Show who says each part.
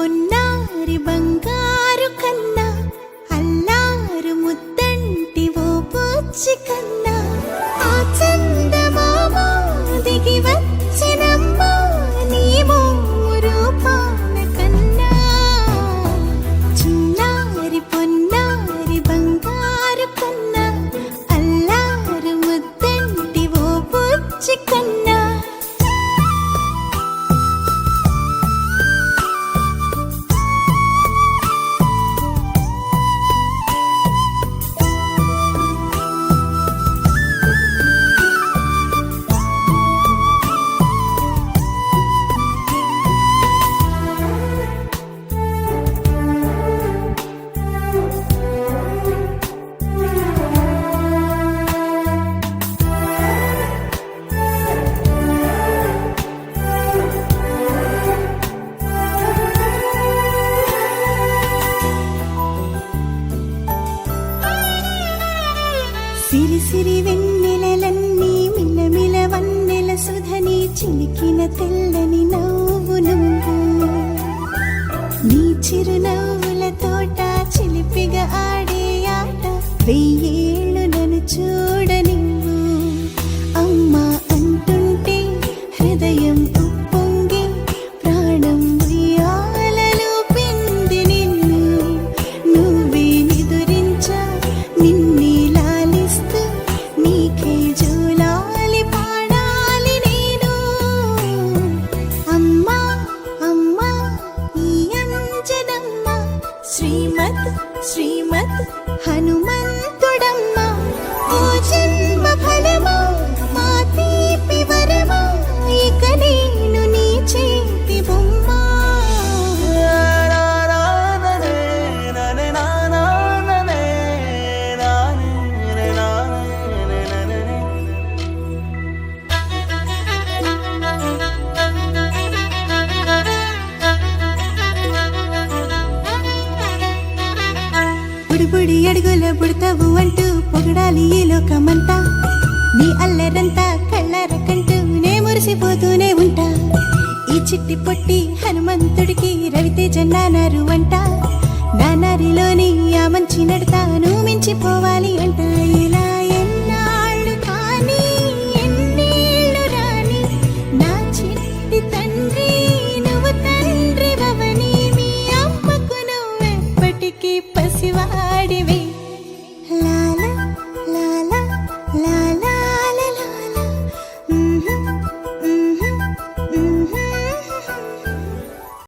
Speaker 1: పొన్నారి బంగారు కన్నా అల్లారు ముద్దంటి ఓ పూచి కన్నా ఆ చందమామ దిగి వచ్చినమ్మా నీ రూపాన కన్నా చిన్నారి పొన్నారి బంగారు కన్నా అల్లారు ముద్దంటి ఓ పూచి కన్నా సిరి సిరి వెన్నెలలన్నీ మిలమిల వన్నెల సుధని చిలికిన తెల్లని నవ్వు నువ్వు నీ చిరునవ్వుల తోట చిలిపిగా ఆడే ఆట వెయ్యేళ్ళు నన్ను చూడ నువ్వు అమ్మా అంటుంటే హృదయం ఉప్పొంగి ప్రాణం ఉయ్యాలలో పిండి నిన్ను నువ్వే నిదురించా నిన్నే నీకే జోలాలి పాడాలి నేను అమ్మా అమ్మా ఈ అంజనమ్మ శ్రీమత్ శ్రీమత్ హనుమంతుడమ్మ ఓ జన్మ ఫలమా మా తీపి వరమా ఇక నేను నీ చేతి బొమ్మ బుడి అడుగుల బుడతావు అంటూ పొగడాలి ఈ లోకమంతా నీ అల్లరంతా కళ్ళారకంటూ నే మురిసిపోతూనే ఉంటా ఈ చిట్టి పొట్టి హనుమంతుడికి రవితేజ నానారు అంట నానారిలోని ఆ మంచి నడతాను మించిపోవాలి అంట ఇలా